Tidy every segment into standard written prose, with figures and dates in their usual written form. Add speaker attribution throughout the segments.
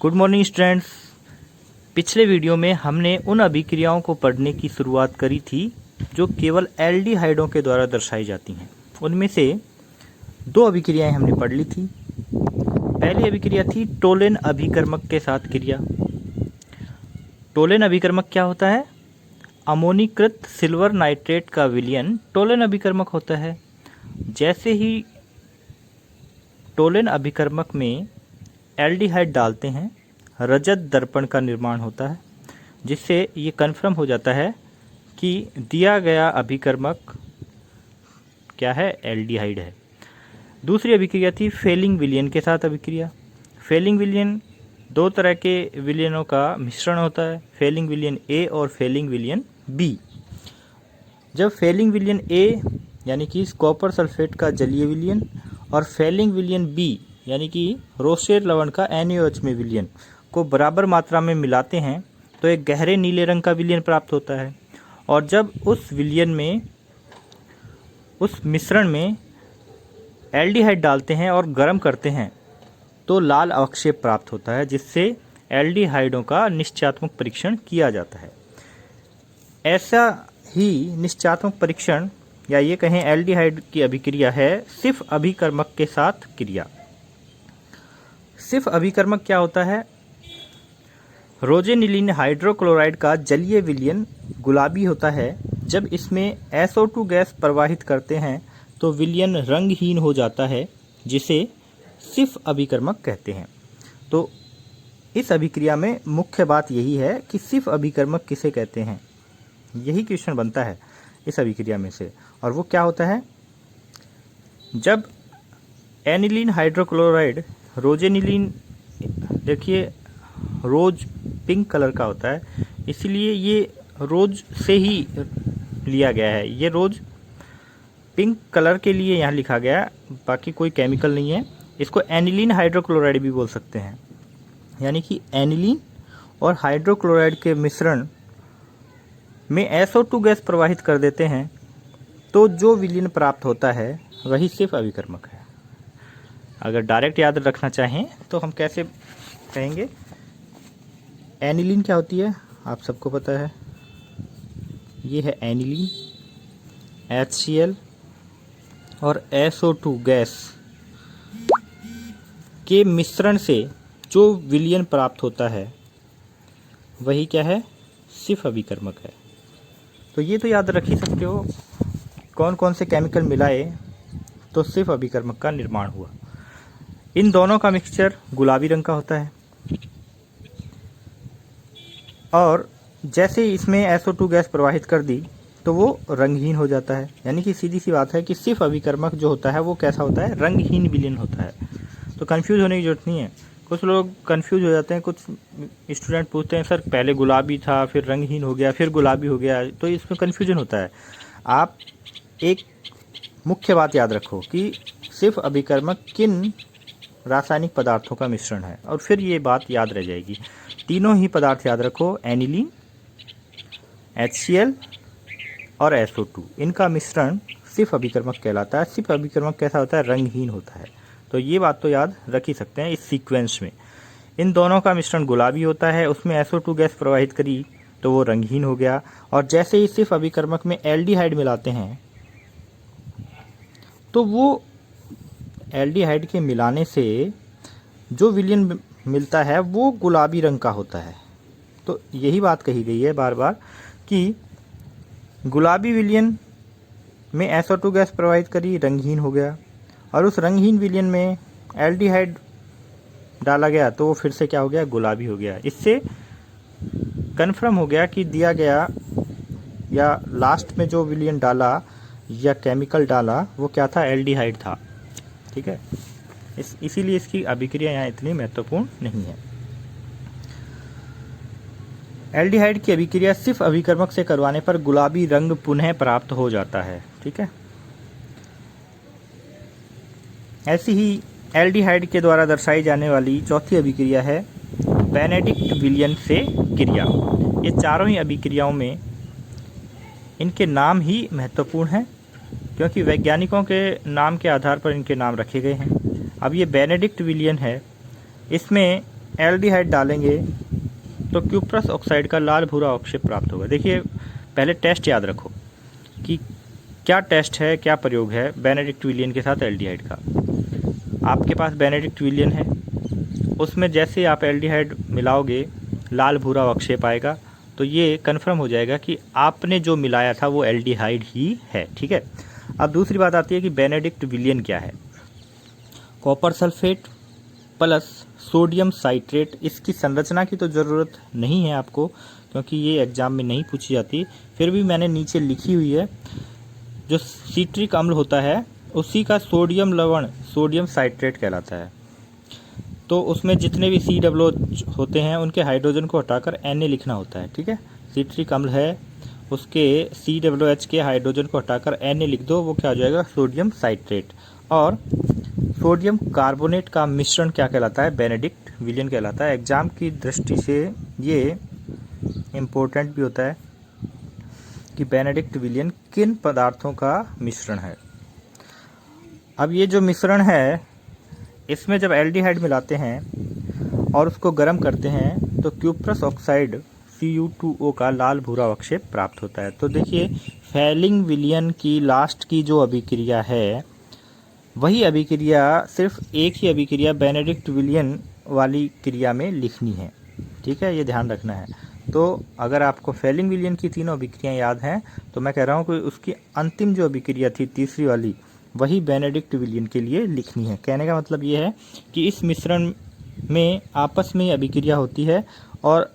Speaker 1: Good morning students. पिछले video में हमने उन अभिक्रियाओं को पढ़ने की शुरुआत करी थी जो केवल एल्डिहाइडों के द्वारा दर्शाई जाती हैं। उनमें से दो अभिक्रियाएं हमने पढ़ ली थी। पहली अभिक्रिया थी टोलेन अभिकर्मक के साथ क्रिया। टोलेन अभिकर्मक क्या होता है? अमोनीकृत सिल्वर नाइट्रेट का विलयन टोलेन अभिकर्मक होता है। जैसे ही टोलेन अभिकर्मक में एल्डिहाइड डालते हैं, रजत दर्पण का निर्माण होता है, जिससे ये कन्फर्म हो जाता है कि दिया गया अभिकर्मक क्या है? एल्डिहाइड है। दूसरी अभिक्रिया थी फेलिंग विलयन के साथ अभिक्रिया। फेलिंग विलयन दो तरह के विलयनों का मिश्रण होता है, फेलिंग विलयन ए और फेलिंग विलयन बी। जब फेलिंग विलयन ए यानी कि कॉपर सल्फेट का जलीय विलयन और फेलिंग विलयन बी यानी कि रोसेट लवण का NaOH में विलयन को बराबर मात्रा में मिलाते हैं तो एक गहरे नीले रंग का विलयन प्राप्त होता है। और जब उस विलयन में, उस मिश्रण में एल्डिहाइड डालते हैं और गर्म करते हैं तो लाल अवक्षेप प्राप्त होता है, जिससे एल्डिहाइडों का निश्चयात्मक परीक्षण किया जाता है। ऐसा ही निश्चयात्मक परीक्षण या ये कहें एल्डिहाइड की अभिक्रिया है सिर्फ अभिकर्मक के साथ क्रिया। सिर्फ अभिकर्मक क्या होता है? रोजेनिलीन हाइड्रोक्लोराइड का जलीय विलयन गुलाबी होता है। जब इसमें SO2 गैस प्रवाहित करते हैं तो विलयन रंगहीन हो जाता है, जिसे सिर्फ अभिकर्मक कहते हैं। तो इस अभिक्रिया में मुख्य बात यही है कि सिर्फ अभिकर्मक किसे कहते हैं, यही क्वेश्चन बनता है इस अभिक्रिया में से। और वो क्या होता है? जब एनिलीन हाइड्रोक्लोराइड रोजेनिलीन, देखिए रोज पिंक कलर का होता है, इसलिए ये रोज से ही लिया गया है। ये रोज पिंक कलर के लिए यहाँ लिखा गया, बाकी कोई केमिकल नहीं है। इसको एनिलीन हाइड्रोक्लोराइड भी बोल सकते हैं, यानी कि एनिलीन और हाइड्रोक्लोराइड के मिश्रण में SO2 गैस प्रवाहित कर देते हैं तो जो विलयन प्राप्त होता है वही सिर्फ अभिकर्मक है। अगर डायरेक्ट याद रखना चाहें तो हम कैसे कहेंगे? एनिलीन क्या होती है आप सबको पता है, ये है एनिलीन, HCl और SO2 गैस के मिश्रण से जो विलयन प्राप्त होता है वही क्या है? सिर्फ अभिकर्मक है। तो ये तो याद रख ही सकते हो, कौन कौन से केमिकल मिलाए तो सिर्फ अभिकर्मक का निर्माण हुआ। इन दोनों का मिक्सचर गुलाबी रंग का होता है और जैसे ही इसमें SO2 गैस प्रवाहित कर दी तो वो रंगहीन हो जाता है। यानी कि सीधी सी बात है कि सिर्फ अभिकर्मक जो होता है वो कैसा होता है? रंगहीन विलयन होता है। तो कंफ्यूज होने की जरूरत नहीं है। कुछ लोग कंफ्यूज हो जाते हैं, कुछ स्टूडेंट पूछते हैं सर पहले गुलाबी था फिर रंगहीन हो गया फिर गुलाबी हो गया, तो इसमें कन्फ्यूजन होता है। आप एक मुख्य बात याद रखो कि सिर्फ अभिकर्मक किन रासायनिक पदार्थों का मिश्रण है, और फिर ये बात याद रह जाएगी। तीनों ही पदार्थ याद रखो, एनिलीन, HCl और SO2, इनका मिश्रण सिर्फ अभिकर्मक कहलाता है। सिर्फ अभिकर्मक कैसा होता है? रंगहीन होता है। तो ये बात तो याद रख ही सकते हैं इस सीक्वेंस में। इन दोनों का मिश्रण गुलाबी होता है, उसमें SO2 गैस प्रवाहित करी तो वो रंगहीन हो गया। और जैसे ही सिर्फ अभिकर्मक में एल्डिहाइड मिलाते हैं तो वो एल्डिहाइड के मिलाने से जो विलयन मिलता है वो गुलाबी रंग का होता है। तो यही बात कही गई है बार बार कि गुलाबी विलयन में SO2 गैस प्रवाहित करी, रंगहीन हो गया, और उस रंगहीन विलयन में एल्डिहाइड डाला गया तो वो फिर से क्या हो गया? गुलाबी हो गया। इससे कन्फर्म हो गया कि दिया गया या लास्ट में जो विलयन डाला या केमिकल डाला वो क्या था? एल्डिहाइड था। ठीक है, इसीलिए इसकी अभिक्रिया यहाँ इतनी महत्वपूर्ण नहीं है। एल्डिहाइड की अभिक्रिया सिर्फ अभिकर्मक से करवाने पर गुलाबी रंग पुनः प्राप्त हो जाता है। ठीक है, ऐसी ही एल्डिहाइड के द्वारा दर्शाई जाने वाली चौथी अभिक्रिया है बेनेडिक्ट विलयन से क्रिया। ये चारों ही अभिक्रियाओं में इनके नाम ही महत्वपूर्ण हैं, क्योंकि वैज्ञानिकों के नाम के आधार पर इनके नाम रखे गए हैं। अब ये बेनेडिक्ट विलयन है, इसमें एल्डिहाइड डालेंगे तो क्यूप्रस ऑक्साइड का लाल भूरा अवक्षेप प्राप्त होगा। देखिए पहले टेस्ट याद रखो कि क्या टेस्ट है, क्या प्रयोग है बेनेडिक्ट विलियन के साथ एल्डिहाइड का। आपके पास बेनेडिक्ट विलियन है, उसमें जैसे आप एल्डिहाइड मिलाओगे लाल भूरा अवक्षेप आएगा, तो ये कन्फर्म हो जाएगा कि आपने जो मिलाया था वो एल्डिहाइड ही है। ठीक है। अब दूसरी बात आती है कि बेनेडिक्ट विलियन क्या है। Copper sulphate plus sodium citrate. इसकी संरचना की तो ज़रूरत नहीं है आपको, क्योंकि ये एग्जाम में नहीं पूछी जाती, फिर भी मैंने नीचे लिखी हुई है। जो सिट्रिक अम्ल होता है उसी का सोडियम लवण सोडियम साइट्रेट कहलाता है। तो उसमें जितने भी COO होते हैं उनके हाइड्रोजन को हटाकर Na लिखना होता है। ठीक है। सिट्रिक अम्ल है, उसके COOH के हाइड्रोजन को हटाकर Na लिख दो, वो क्या हो जाएगा, सोडियम साइट्रेट। और सोडियम कार्बोनेट का मिश्रण क्या कहलाता है, बेनेडिक्ट विलियन कहलाता है। एग्जाम की दृष्टि से ये इम्पोर्टेंट भी होता है कि बेनेडिक्ट विलियन किन पदार्थों का मिश्रण है। अब ये जो मिश्रण है इसमें जब एल्डिहाइड मिलाते हैं और उसको गर्म करते हैं तो क्यूप्रस ऑक्साइड Cu2O का लाल भूरा अवक्षेप प्राप्त होता है। तो देखिए फैलिंग विलियन की लास्ट की जो अभिक्रिया है वही अभिक्रिया, सिर्फ एक ही अभिक्रिया बेनेडिक्ट विलियन वाली क्रिया में लिखनी है। ठीक है, ये ध्यान रखना है। तो अगर आपको फैलिंग विलियन की तीनों अभिक्रियाएं याद हैं तो मैं कह रहा हूँ कि उसकी अंतिम जो अभिक्रिया थी तीसरी वाली वही बेनेडिक्ट विलियन के लिए लिखनी है। कहने का मतलब ये है कि इस मिश्रण में आपस में अभिक्रिया होती है और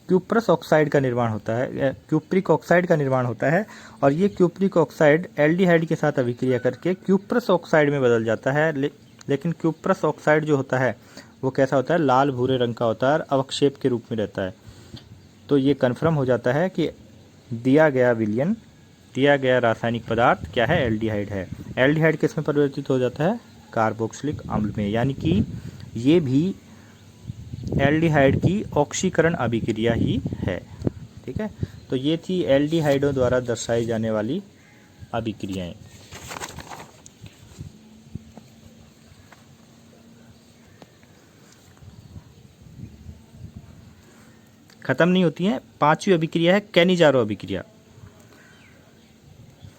Speaker 1: क्यूप्रस ऑक्साइड का निर्माण होता है, क्यूप्रिक ऑक्साइड का निर्माण होता है, और ये क्यूप्रिक ऑक्साइड एल्डिहाइड के साथ अभिक्रिया करके क्यूप्रस ऑक्साइड में बदल जाता है। लेकिन क्यूप्रस ऑक्साइड जो होता है वो कैसा होता है, लाल भूरे रंग का होता है और अवक्षेप के रूप में रहता है। तो ये कन्फर्म हो जाता है कि दिया गया विलियन, दिया गया रासायनिक पदार्थ क्या है, एल्डिहाइड है। एल्डिहाइड किस में परिवर्तित हो जाता है, कार्बोक्सिलिक अम्ल में, यानी कि ये भी एल्डिहाइड की ऑक्सीकरण अभिक्रिया ही है। ठीक है। तो ये थी एल्डिहाइडों द्वारा दर्शाई जाने वाली अभिक्रियाएं। खत्म नहीं होती हैं। पांचवी अभिक्रिया है कैनिजारो अभिक्रिया।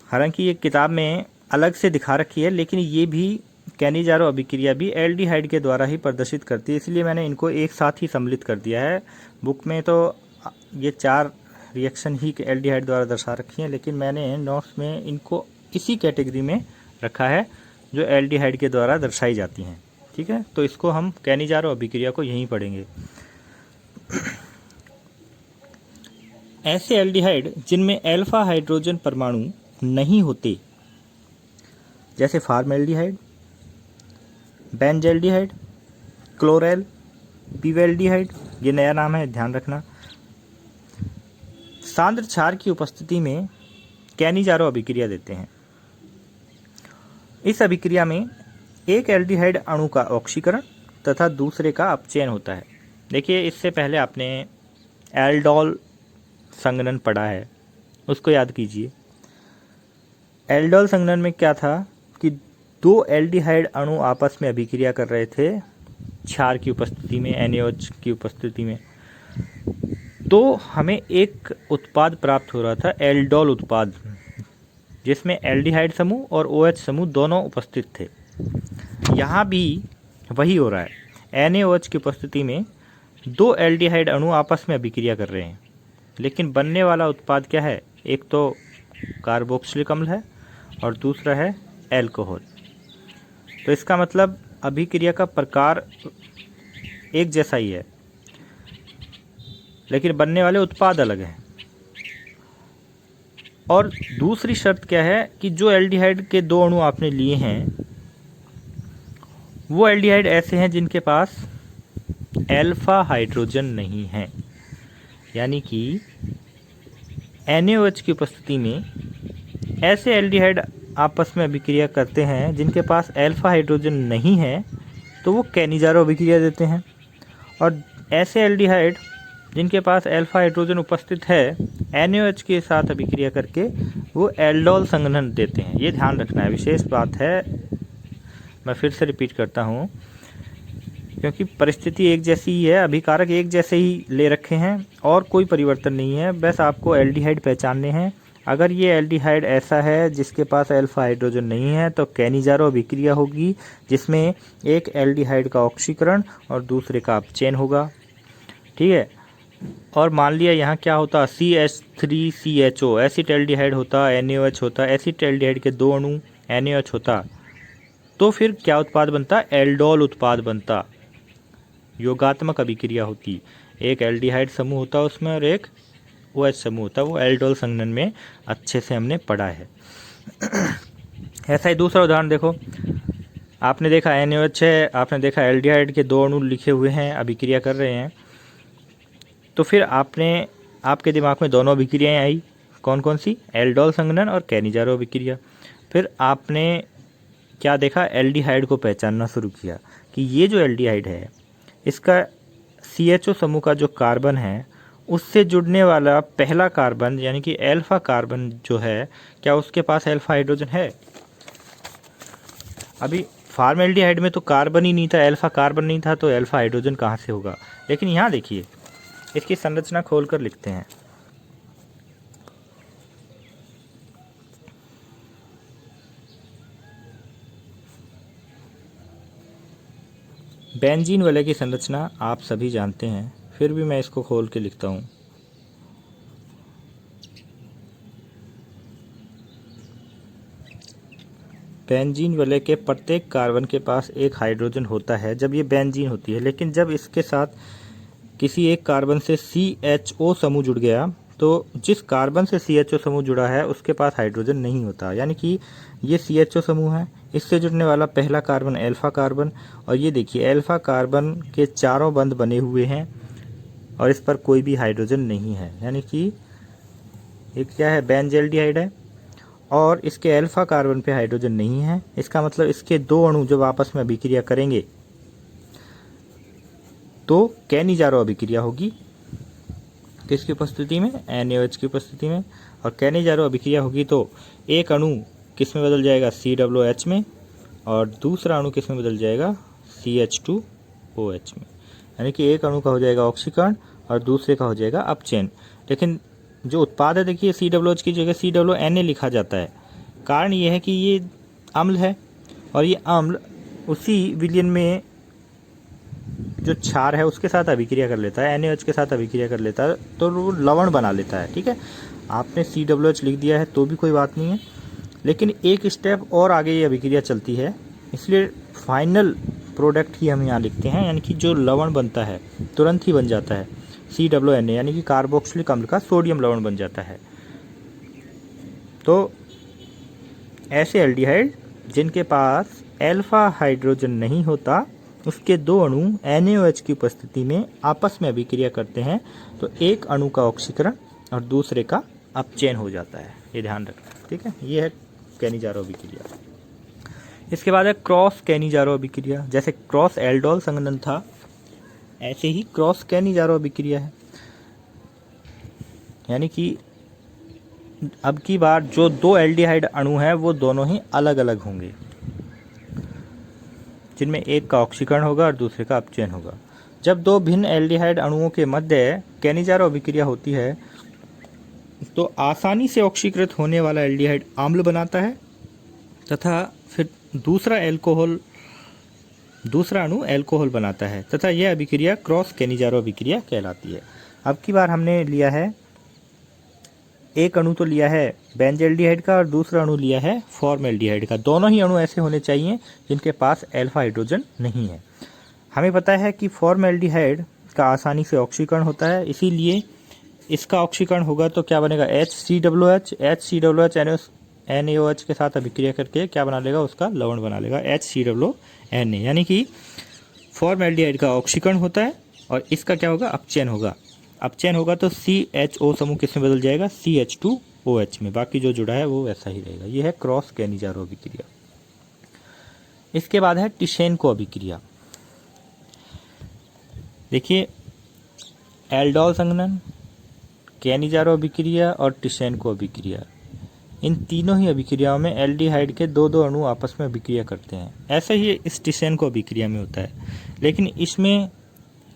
Speaker 1: हालांकि ये किताब में अलग से दिखा रखी है, लेकिन ये भी कैनिजारो अभिक्रिया भी एल्डिहाइड के द्वारा ही प्रदर्शित करती है, इसलिए मैंने इनको एक साथ ही सम्मिलित कर दिया है। बुक में तो ये 4 रिएक्शन ही एल्डिहाइड द्वारा दर्शा रखी हैं, लेकिन मैंने नोट्स में इनको इसी कैटेगरी में रखा है जो एल्डिहाइड के द्वारा दर्शाई जाती हैं। ठीक है। तो इसको हम कैनिजारो अभिक्रिया को यहीं पढ़ेंगे। ऐसे एल्डिहाइड जिनमें अल्फा हाइड्रोजन परमाणु नहीं होते, जैसे फॉर्मेल्डिहाइड, बेंजल्डिहाइड, क्लोरेल, पीवेल्डिहाइड, ये नया नाम है, ध्यान रखना, सांद्र क्षार की उपस्थिति में कैनिजारो अभिक्रिया देते हैं। इस अभिक्रिया में एक एल्डिहाइड अणु का ऑक्सीकरण तथा दूसरे का अपचयन होता है। देखिए इससे पहले आपने एल्डोल संघनन पढ़ा है, उसको याद कीजिए। एल्डोल संघनन में क्या था कि 2 एल्डिहाइड अणु आपस में अभिक्रिया कर रहे थे क्षार की उपस्थिति में, NaOH की उपस्थिति में, तो हमें एक उत्पाद प्राप्त हो रहा था, एल्डोल उत्पाद, जिसमें एल्डिहाइड समूह और OH समूह दोनों उपस्थित थे। यहाँ भी वही हो रहा है, NaOH की उपस्थिति में 2 एल्डिहाइड अणु आपस में अभिक्रिया कर रहे हैं, लेकिन बनने वाला उत्पाद क्या है, एक तो कार्बोक्सिलिक अम्ल है और दूसरा है एल्कोहल। तो इसका मतलब अभिक्रिया का प्रकार एक जैसा ही है, लेकिन बनने वाले उत्पाद अलग हैं। और दूसरी शर्त क्या है कि जो एल्डिहाइड के 2 अणु आपने लिए हैं वो एल्डिहाइड ऐसे हैं जिनके पास अल्फा हाइड्रोजन नहीं है, यानी कि NaOH की उपस्थिति में ऐसे एल्डिहाइड आपस में अभिक्रिया करते हैं जिनके पास अल्फा हाइड्रोजन नहीं है, तो वो कैनिजारो अभिक्रिया देते हैं। और ऐसे एल्डिहाइड जिनके पास अल्फा हाइड्रोजन उपस्थित है NaOH के साथ अभिक्रिया करके वो एल्डोल संघनन देते हैं। ये ध्यान रखना है, विशेष बात है। मैं फिर से रिपीट करता हूँ, क्योंकि परिस्थिति एक जैसी ही है, अभिकारक एक जैसे ही ले रखे हैं और कोई परिवर्तन नहीं है। बस आपको एल्डिहाइड पहचानने हैं। अगर ये एल्डिहाइड ऐसा है जिसके पास अल्फा हाइड्रोजन नहीं है तो कैनिजारो अभिक्रिया होगी, जिसमें एक एल्डिहाइड का ऑक्सीकरण और दूसरे का अपचयन होगा। ठीक है। और मान लिया यहाँ क्या होता, CH3CHO एसिड एल्डिहाइड होता, NaOH होता, एसिड एल्डिहाइड के दो अणु NaOH होता, तो फिर क्या उत्पाद बनता, एल्डोल उत्पाद बनता। योगात्मक अभिक्रिया होती, एक एल्डिहाइड समूह होता उसमें और एक OH समूह होता, वो एल्डोल संघनन में अच्छे से हमने पढ़ा है। ऐसा ही दूसरा उदाहरण देखो, आपने देखा NaOH है, आपने देखा एल्डिहाइड के दो अणु लिखे हुए हैं, अभिक्रिया कर रहे हैं, तो फिर आपके दिमाग में दोनों अभिक्रियाएं आई, कौन कौन सी, एल्डोल संघनन और कैनिजारो अभिक्रिया। फिर आपने क्या देखा, एल्डिहाइड को पहचानना शुरू किया कि ये जो एल्डिहाइड है इसका CHO समूह का जो कार्बन है उससे जुड़ने वाला पहला कार्बन यानी कि अल्फा कार्बन जो है, क्या उसके पास अल्फा हाइड्रोजन है। अभी फॉर्मल्डिहाइड में तो कार्बन ही नहीं था, अल्फा कार्बन नहीं था, तो अल्फा हाइड्रोजन कहाँ से होगा। लेकिन यहाँ देखिए, इसकी संरचना खोलकर लिखते हैं। बेंजीन वलय की संरचना आप सभी जानते हैं, फिर भी मैं इसको खोल के लिखता हूँ। बेंजीन वलय के प्रत्येक कार्बन के पास एक हाइड्रोजन होता है जब ये बेंजीन होती है, लेकिन जब इसके साथ किसी एक कार्बन से CHO समूह जुड़ गया तो जिस कार्बन से CHO समूह जुड़ा है उसके पास हाइड्रोजन नहीं होता। यानी कि ये CHO समूह है, इससे जुड़ने वाला पहला कार्बन अल्फा कार्बन, और ये देखिए अल्फा कार्बन के चारों बंध बने हुए हैं और इस पर कोई भी हाइड्रोजन नहीं है। यानी कि एक क्या है, बेंजल्डिहाइड है और इसके अल्फा कार्बन पे हाइड्रोजन नहीं है। इसका मतलब इसके दो अणु जब आपस में अभिक्रिया करेंगे तो कैनिजारो अभिक्रिया होगी, किसकी उपस्थिति में, NaOH की उपस्थिति में। और कैनिजारो अभिक्रिया होगी तो एक अणु किस में बदल जाएगा, COOH में, और दूसरा अणु किस में बदल जाएगा, CH2OH में। यानी कि एक अणु का हो जाएगा ऑक्सीकरण और दूसरे का हो जाएगा अपचयन। लेकिन जो उत्पाद है देखिए, COOH की जगह CONA लिखा जाता है। कारण ये है कि ये अम्ल है और ये अम्ल उसी विलयन में जो क्षार है उसके साथ अभिक्रिया कर लेता है, NaOH के साथ अभिक्रिया कर लेता है, तो वो लवण बना लेता है। ठीक है, आपने COOH लिख दिया है तो भी कोई बात नहीं है, लेकिन एक स्टेप और आगे ये अभिक्रिया चलती है, इसलिए फाइनल प्रोडक्ट ही हम यहाँ लिखते हैं। यानी कि जो लवण बनता है तुरंत ही बन जाता है, CONA, यानी कि कार्बोक्सिलिक अम्ल का सोडियम लवण बन जाता है। तो ऐसे एल्डिहाइड जिनके पास अल्फा हाइड्रोजन नहीं होता, उसके दो अणु NaOH की उपस्थिति में आपस में अभिक्रिया करते हैं तो एक अणु का ऑक्सीकरण और दूसरे का अपचयन हो जाता है। ये ध्यान रखना, ठीक है। ये है कैनिजारो अभिक्रिया। इसके बाद है क्रॉस कैनिजारो अभिक्रिया। जैसे क्रॉस एल्डोल संघनन था, ऐसे ही क्रॉस कैनिजारो अभिक्रिया है। यानी कि अब की बार जो दो एल्डिहाइड अणु हैं वो दोनों ही अलग अलग होंगे, जिनमें एक का ऑक्सीकरण होगा और दूसरे का अपचयन होगा। जब दो भिन्न एल्डिहाइड अणुओं के मध्य कैनिजारो अभिक्रिया होती है तो आसानी से ऑक्सीकृत होने वाला एल्डिहाइड अम्ल बनाता है तथा फिर दूसरा अणु एल्कोहल बनाता है तथा यह अभिक्रिया क्रॉस कैनिजारो अभिक्रिया कहलाती है। अब की बार हमने लिया है, एक अणु तो लिया है बेंजल्डिहाइड का और दूसरा अणु लिया है फॉर्मल्डिहाइड का। दोनों ही अणु ऐसे होने चाहिए जिनके पास अल्फा हाइड्रोजन नहीं है। हमें पता है कि फॉर्मल्डिहाइड का आसानी से ऑक्सीकरण होता है, इसीलिए इसका ऑक्सीकरण होगा तो क्या बनेगा, HCOOH NaOH के साथ अभिक्रिया करके क्या बना लेगा, उसका लवण बना लेगा HCONA। यानी कि फॉर्मल्डिहाइड का ऑक्सीकरण होता है और इसका क्या होगा, अपचयन होगा। अपचयन होगा तो CHO समूह किस में बदल जाएगा, CH2OH में। बाकी जो जुड़ा है वो वैसा ही रहेगा। ये है क्रॉस कैनिजारो अभिक्रिया। इसके बाद है टिशेनको अभिक्रिया। देखिए, एल्डोल संघनन, कैनिजारो अभिक्रिया और टिशेनको अभिक्रिया, इन तीनों ही अभिक्रियाओं में एल्डिहाइड के दो दो अणु आपस में अभिक्रिया करते हैं। ऐसा ही इस टिसेन को अभिक्रिया में होता है, लेकिन इसमें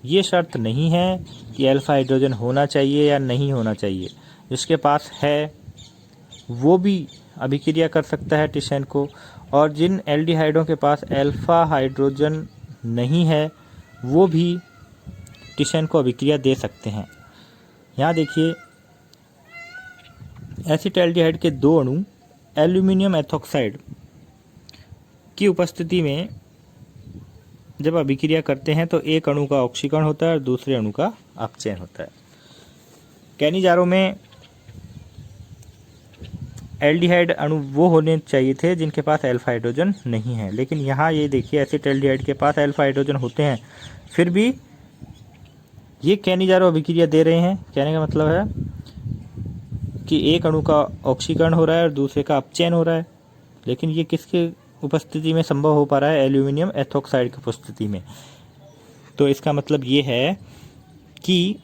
Speaker 1: ये शर्त नहीं है कि अल्फा हाइड्रोजन होना चाहिए या नहीं होना चाहिए। जिसके पास है वो भी अभिक्रिया कर सकता है टिसेन को, और जिन एल्डिहाइडों के पास अल्फा हाइड्रोजन नहीं है वो भी टिसेन को अभिक्रिया दे सकते हैं। यहाँ देखिए, एसिटाल्डिहाइड के दो अणु एल्यूमिनियम एथॉक्साइड की उपस्थिति में जब अभिक्रिया करते हैं तो एक अणु का ऑक्सीकरण होता है और दूसरे अणु का अपचयन होता है। कैनिजारों में एल्डिहाइड अणु वो होने चाहिए थे जिनके पास अल्फा हाइड्रोजन नहीं है, लेकिन यहाँ ये देखिए एसिटाल्डिहाइड के पास अल्फा हाइड्रोजन होते हैं, फिर भी ये कैनिजारो अभिक्रिया दे रहे हैं। कहने का मतलब है कि एक अणु का ऑक्सीकरण हो रहा है और दूसरे का अपचयन हो रहा है, लेकिन ये किसके उपस्थिति में संभव हो पा रहा है? एल्यूमिनियम एथॉक्साइड की उपस्थिति में। तो इसका मतलब ये है कि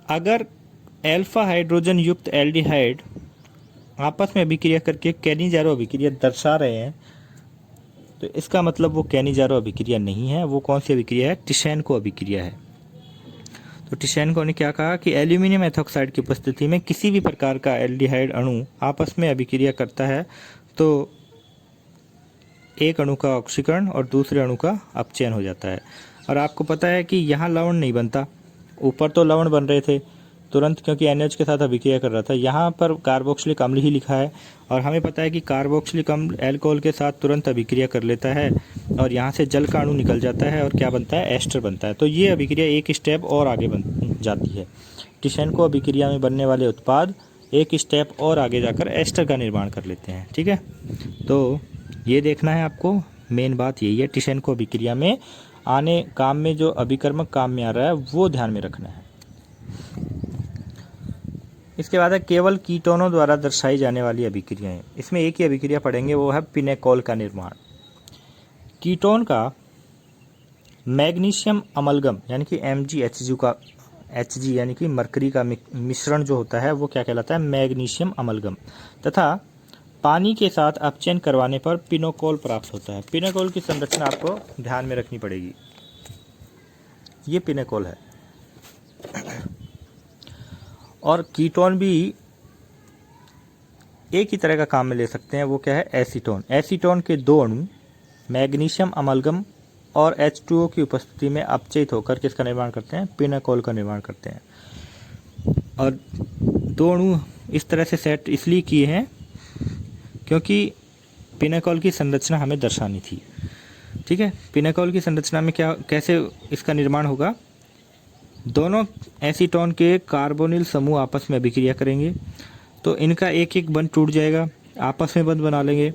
Speaker 1: अगर अल्फा हाइड्रोजन युक्त एल्डिहाइड आपस में अभिक्रिया करके कैनिजारो अभिक्रिया दर्शा रहे हैं तो इसका मतलब वो कैनिजारो अभिक्रिया नहीं है। वो कौन सी अभिक्रिया है? टिसेनको अभिक्रिया है। तो टिसेनको ने क्या कहा कि एल्यूमिनियम एथॉक्साइड की उपस्थिति में किसी भी प्रकार का एल्डिहाइड अणु आपस में अभिक्रिया करता है तो एक अणु का ऑक्सीकरण और दूसरे अणु का अपचयन हो जाता है। और आपको पता है कि यहाँ लवण नहीं बनता, ऊपर तो लवण बन रहे थे तुरंत क्योंकि NH के साथ अभिक्रिया कर रहा था, यहाँ पर कार्बोक्सिलिक अम्ल ही लिखा है और हमें पता है कि कार्बोक्सिलिक अम्ल अल्कोहल के साथ तुरंत अभिक्रिया कर लेता है और यहाँ से जल का अणु निकल जाता है और क्या बनता है? एस्टर बनता है। तो ये अभिक्रिया एक स्टेप और आगे बन जाती है। टिसेनको अभिक्रिया में बनने वाले उत्पाद एक स्टेप और आगे जाकर एस्टर का निर्माण कर लेते हैं। ठीक है, तो ये देखना है आपको, मेन बात यही है। टिसेनको अभिक्रिया में आने काम में जो अभिकर्मक काम में आ रहा है वो ध्यान में रखना है। इसके बाद है केवल कीटोनों द्वारा दर्शाई जाने वाली अभिक्रियाएं। इसमें एक ही अभिक्रिया पढ़ेंगे, वो है पिनेकोल का निर्माण। कीटोन का मैग्नीशियम अमलगम यानी कि MgHg का Hg यानी कि मरकरी का मिश्रण जो होता है वो क्या कहलाता है? Magnesium amalgam. तथा पानी के साथ अपचयन करवाने पर पिनोकोल प्राप्त होता है। पिनेकोल की संरचना आपको ध्यान में रखनी पड़ेगी। ये पिनेकोल है। और कीटोन भी एक ही तरह का काम में ले सकते हैं, वो क्या है? एसीटोन। एसीटोन के दो अणु मैग्नीशियम अमलगम और H2O की उपस्थिति में अपचयित होकर किसका निर्माण करते हैं? पिनेकोल का निर्माण करते हैं। और दो अणु इस तरह से सेट इसलिए किए हैं क्योंकि पिनेकोल की संरचना हमें दर्शानी थी। ठीक है, पिनेकोल की संरचना में क्या कैसे इसका निर्माण होगा? दोनों एसीटोन के कार्बोनिल समूह आपस में अभिक्रिया करेंगे तो इनका एक एक बंध टूट जाएगा, आपस में बंध बना लेंगे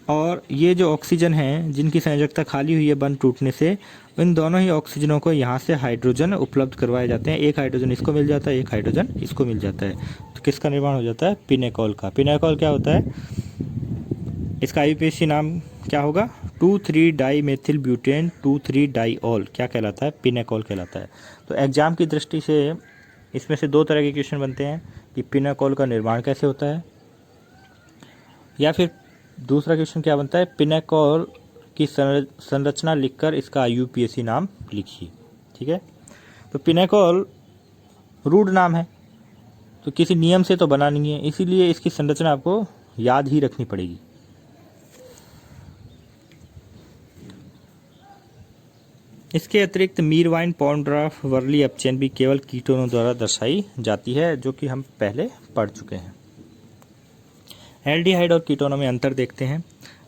Speaker 1: और ये जो ऑक्सीजन है जिनकी संयोजकता खाली हुई है बंध टूटने से, इन दोनों ही ऑक्सीजनों को यहाँ से हाइड्रोजन उपलब्ध करवाए जाते हैं। एक हाइड्रोजन इसको मिल जाता है, एक हाइड्रोजन इसको मिल जाता है। तो किसका निर्माण हो जाता है? पिनेकोल का। पिनेकोल क्या होता है? इसका IUPAC नाम क्या होगा? 2,3-डाईमेथिल ब्यूटेन 2,3-डाईऑल क्या कहलाता है? पिनेकोल कहलाता है। तो एग्जाम की दृष्टि से इसमें से दो तरह के क्वेश्चन बनते हैं कि पिनेकोल का निर्माण कैसे होता है, या फिर दूसरा क्वेश्चन क्या बनता है? पिनेकोल की संरचना लिखकर इसका IUPAC नाम लिखिए। ठीक है, तो पिनेकोल रूढ़ नाम है तो किसी नियम से तो बना नहीं है, इसीलिए इसकी संरचना आपको याद ही रखनी पड़ेगी। इसके अतिरिक्त मीरवाइन, पॉन्ड्राफ, वर्ली अपचयन भी केवल कीटोनों द्वारा दर्शाई जाती है, जो कि हम पहले पढ़ चुके हैं। एल्डिहाइड और कीटोनों में अंतर देखते हैं।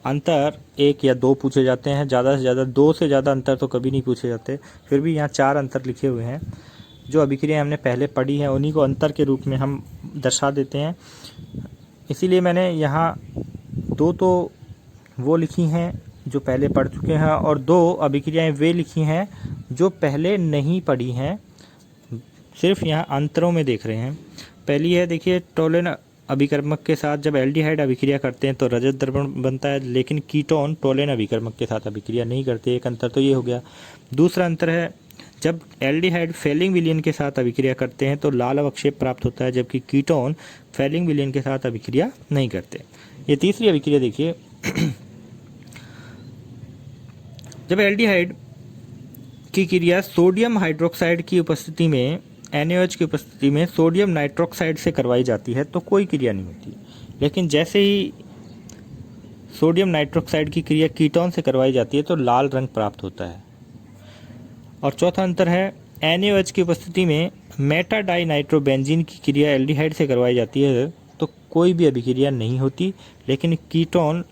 Speaker 1: अंतर एक या दो पूछे जाते हैं, ज़्यादा से ज़्यादा दो से ज़्यादा अंतर तो कभी नहीं पूछे जाते। फिर भी यहाँ चार अंतर लिखे हुए हैं। जो अभिक्रिया हमने पहले पढ़ी है उन्हीं को अंतर के रूप में हम दर्शा देते हैं। इसीलिए मैंने यहाँ दो तो वो लिखी हैं जो पहले पढ़ चुके हैं और दो अभिक्रियाएं वे लिखी हैं जो पहले नहीं पढ़ी हैं, सिर्फ यहाँ अंतरों में देख रहे हैं। पहली है, देखिए, टोलेन अभिकर्मक के साथ जब एल्डिहाइड अभिक्रिया करते हैं तो रजत द्रवण बनता है, लेकिन कीटोन टोलेन अभिकर्मक के साथ अभिक्रिया नहीं करते। एक अंतर तो ये हो गया। दूसरा अंतर है, जब एल्डिहाइड फेलिंग विलयन के साथ अभिक्रिया करते हैं तो लाल अवक्षेप प्राप्त होता है, जबकि कीटोन फैलिंग विलयन के साथ अभिक्रिया नहीं करते। ये तीसरी अभिक्रिया देखिए, जब एल्डिहाइड की क्रिया सोडियम हाइड्रोक्साइड की उपस्थिति में NaOH की उपस्थिति में सोडियम नाइट्रोक्साइड से करवाई जाती है तो कोई क्रिया नहीं होती, लेकिन जैसे ही सोडियम नाइट्रोक्साइड की क्रिया कीटोन से करवाई जाती है तो लाल रंग प्राप्त होता है। और चौथा अंतर है, NaOH की उपस्थिति में मेटा डाई नाइट्रोबेंजीन की क्रिया एल्डिहाइड से करवाई जाती है तो कोई भी अभिक्रिया नहीं होती, लेकिन कीटोन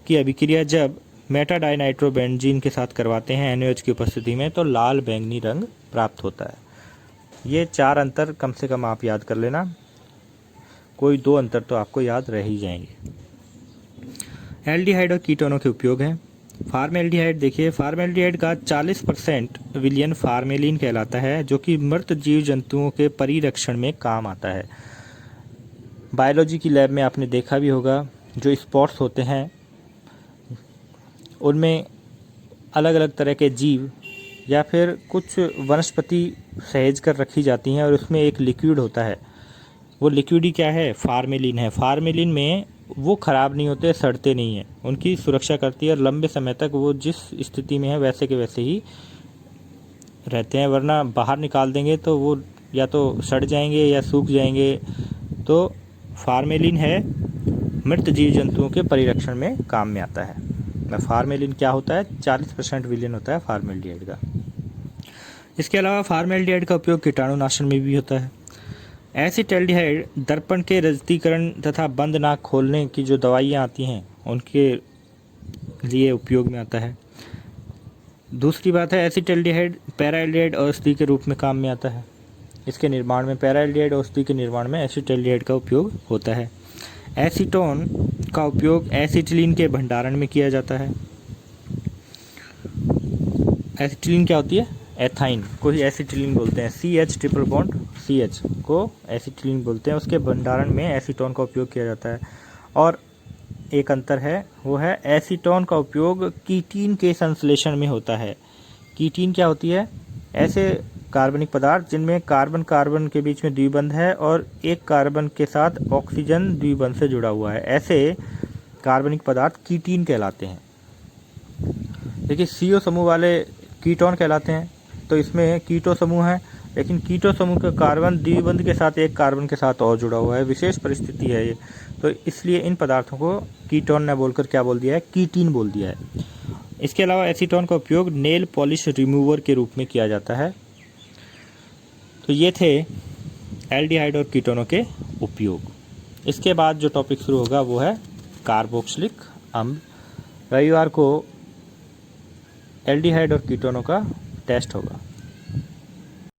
Speaker 1: की अभिक्रिया जब मेटा डाई नाइट्रोबेंजीन के साथ करवाते हैं NaOH की उपस्थिति में तो लाल बैंगनी रंग प्राप्त होता है। ये 4 अंतर कम से कम आप याद कर लेना, कोई 2 अंतर तो आपको याद रह ही जाएंगे। एल्डिहाइड और कीटोनों के उपयोग हैं। फार्मेल्डिहाइड देखिए, फार्मेल्डिहाइड का 40% विलयन फार्मेलिन कहलाता है, जो कि मृत जीव जंतुओं के परिरक्षण में काम आता है। बायोलॉजी की लैब में आपने देखा भी होगा, जो स्पॉट्स होते हैं उनमें अलग अलग तरह के जीव या फिर कुछ वनस्पति सहेज कर रखी जाती हैं और उसमें एक लिक्विड होता है। वो लिक्विड ही क्या है? फार्मेलिन है। फार्मेलिन में वो ख़राब नहीं होते, सड़ते नहीं हैं, उनकी सुरक्षा करती है और लंबे समय तक वो जिस स्थिति में है वैसे के वैसे ही रहते हैं, वरना बाहर निकाल देंगे तो वो या तो सड़ जाएंगे या सूख जाएंगे। तो फार्मेलिन है, मृत जीव जंतुओं के परिरक्षण में काम में आता है। फार्मेलिन क्या होता है? 40% विलयन होता है फार्मेल्डिहाइड का। इसके अलावा फार्मेल्डिहाइड का उपयोग कीटाणुनाशन में भी होता है। एसिटल्डिहाइड दर्पण के रजतीकरण तथा बंद नाक खोलने की जो दवाइयाँ आती हैं उनके लिए उपयोग में आता है। दूसरी बात है, एसिटल्डिहाइड पैराल्डिहाइड औषधि के रूप में काम में आता है। इसके निर्माण में, पैराल्डिहाइड औषधि के निर्माण में एसिटल्डिहाइड का उपयोग होता है। एसीटोन का उपयोग एसिटिलीन के भंडारण में किया जाता है। एसिटिलीन क्या होती है? एथाइन को ही एसिटिलीन बोलते हैं। CH ट्रिपल बॉन्ड CH को एसिटिलीन बोलते हैं। उसके भंडारण में एसीटोन का उपयोग किया जाता है। और एक अंतर है, वो है एसीटोन का उपयोग कीटीन के संश्लेषण में होता है। कीटीन क्या होती है? ऐसे कार्बनिक पदार्थ जिनमें कार्बन कार्बन के बीच में द्विबंध है और एक कार्बन के साथ ऑक्सीजन द्विबंध से जुड़ा हुआ है, ऐसे कार्बनिक पदार्थ कीटीन कहलाते हैं। देखिए, CO समूह वाले कीटोन कहलाते हैं। तो इसमें कीटो समूह है, लेकिन कीटो समूह का कार्बन द्विबंध के साथ एक कार्बन के साथ और जुड़ा हुआ है, विशेष परिस्थिति है ये। तो इसलिए इन पदार्थों को कीटोन ने बोलकर क्या बोल दिया है? कीटीन बोल दिया है। इसके अलावा एसीटोन का उपयोग नेल पॉलिश रिमूवर के रूप में किया जाता है। तो ये थे एल्डिहाइड और कीटोनों के उपयोग। इसके बाद जो टॉपिक शुरू होगा वो है कार्बोक्सिलिक अम्ल। रविवार को एल्डिहाइड और कीटोनों का टेस्ट होगा।